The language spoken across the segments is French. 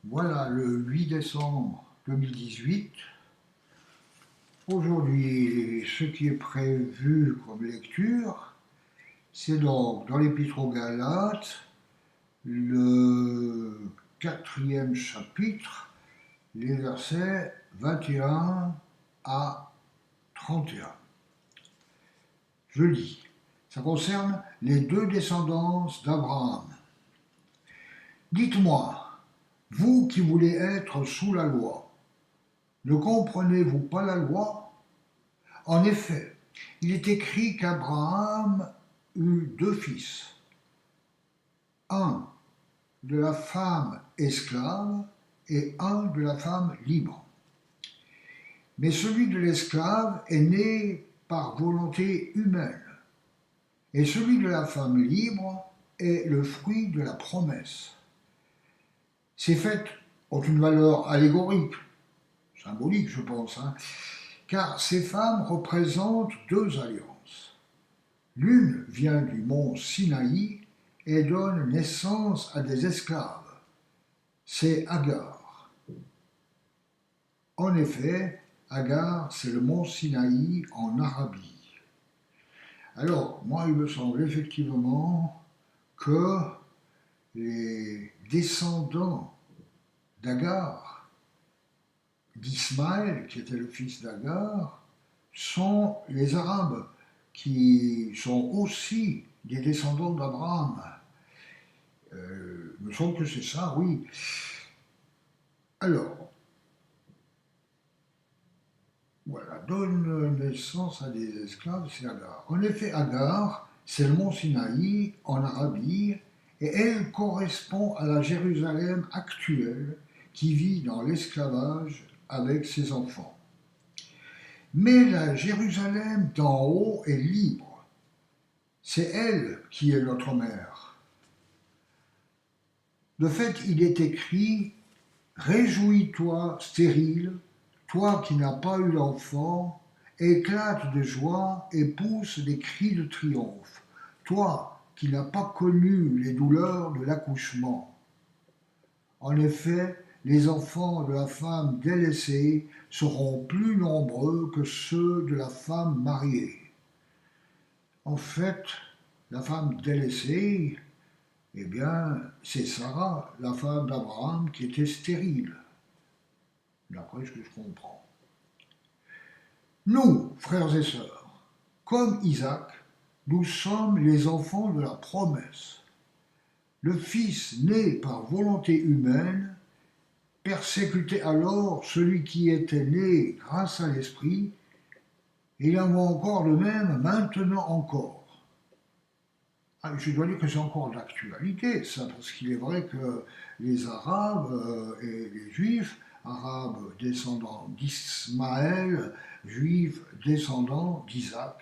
Voilà le 8 décembre 2018. Aujourd'hui, ce qui est prévu comme lecture, c'est donc dans l'Épître aux Galates, le 4e chapitre, les versets 21 à 31. Je lis. Ça concerne les deux descendances d'Abraham. Dites-moi, vous qui voulez être sous la loi, ne comprenez-vous pas la loi? En effet, il est écrit qu'Abraham eut deux fils, un de la femme esclave et un de la femme libre. Mais celui de l'esclave est né par volonté humaine, et celui de la femme libre est le fruit de la promesse. Ces faits ont une valeur allégorique, symbolique je pense, car ces femmes représentent deux alliances. L'une vient du mont Sinaï et donne naissance à des esclaves. C'est Agar. En effet, Agar, c'est le mont Sinaï en Arabie. Alors, moi, il me semble effectivement que les descendants d'Agar, d'Ismaël, qui était le fils d'Agar, sont les Arabes, qui sont aussi des descendants d'Abraham. Il me semble que c'est ça, oui. Alors, voilà, donne naissance à des esclaves, c'est Agar. En effet, Agar, c'est le mont Sinaï en Arabie, et elle correspond à la Jérusalem actuelle qui vit dans l'esclavage avec ses enfants. Mais la Jérusalem d'en haut est libre. C'est elle qui est notre mère. De fait, il est écrit « Réjouis-toi, stérile, toi qui n'as pas eu d'enfant, éclate de joie et pousse des cris de triomphe, toi qui n'as pas connu les douleurs de l'accouchement. » En effet, les enfants de la femme délaissée seront plus nombreux que ceux de la femme mariée. En fait, la femme délaissée, eh bien, c'est Sarah, la femme d'Abraham, qui était stérile, d'après ce que je comprends. Nous, frères et sœurs, comme Isaac, nous sommes les enfants de la promesse. Le Fils né par volonté humaine persécutait alors celui qui était né grâce à l'Esprit, et il en va encore de même maintenant encore. Je dois dire que c'est encore d'actualité, ça, parce qu'il est vrai que les Arabes et les Juifs, Arabes descendants d'Ismaël, Juifs descendants d'Isaac,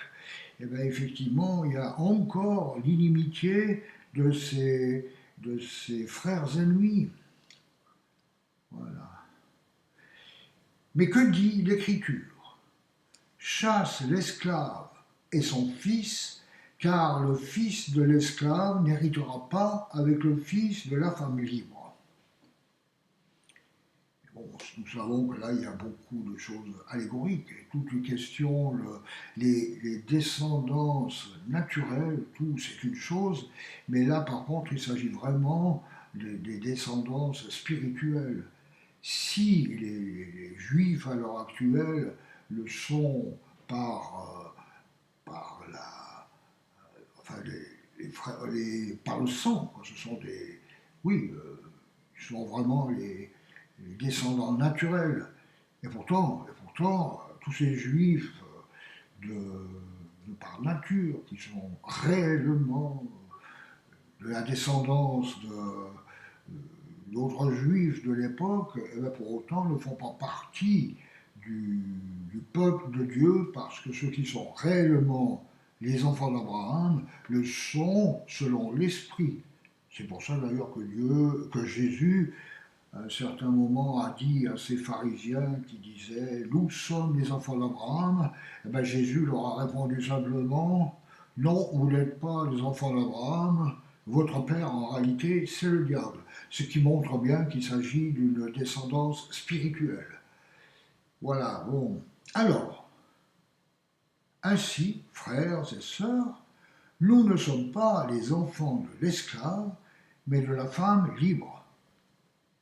et bien effectivement, il y a encore l'inimitié de ces frères ennemis. Voilà. Mais que dit l'Écriture? Chasse l'esclave et son fils, car le fils de l'esclave n'héritera pas avec le fils de la femme libre. Bon, nous savons que là, il y a beaucoup de choses allégoriques, et toutes les questions, les descendances naturelles, tout, c'est une chose, mais là, par contre, il s'agit vraiment des descendances spirituelles. Si les Juifs, à l'heure actuelle, le sont par par le sang, ce sont des, oui, ils sont vraiment les descendants naturels. Et pourtant, tous ces juifs de par nature, qui sont réellement de la descendance d'autres juifs de l'époque, pour autant ne font pas partie du peuple de Dieu, parce que ceux qui sont réellement les enfants d'Abraham le sont selon l'Esprit. C'est pour ça d'ailleurs que Jésus, à un certain moment, a dit à ces pharisiens qui disaient « Nous sommes les enfants d'Abraham », Jésus leur a répondu simplement « Non, vous n'êtes pas les enfants d'Abraham, votre père en réalité c'est le diable ». ce qui montre bien qu'il s'agit d'une descendance spirituelle. Voilà, bon. Alors, ainsi, frères et sœurs, nous ne sommes pas les enfants de l'esclave, mais de la femme libre.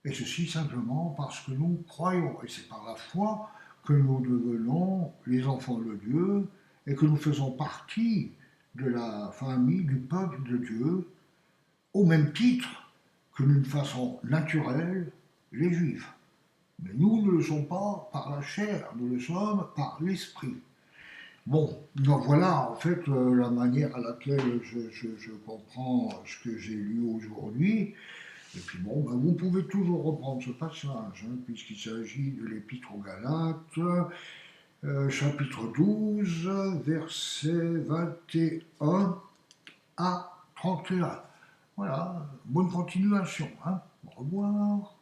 Et ceci simplement parce que nous croyons, et c'est par la foi que nous devenons les enfants de Dieu et que nous faisons partie de la famille, du peuple de Dieu, au même titre que d'une façon naturelle les Juifs. Mais nous ne le sommes pas par la chair, nous le sommes par l'esprit. Bon, donc voilà en fait la manière à laquelle je comprends ce que j'ai lu aujourd'hui. Et puis bon, ben, vous pouvez toujours reprendre ce passage, hein, puisqu'il s'agit de l'Épître aux Galates, chapitre 12, versets 21 à 31. Voilà, bonne continuation. Hein. Au revoir.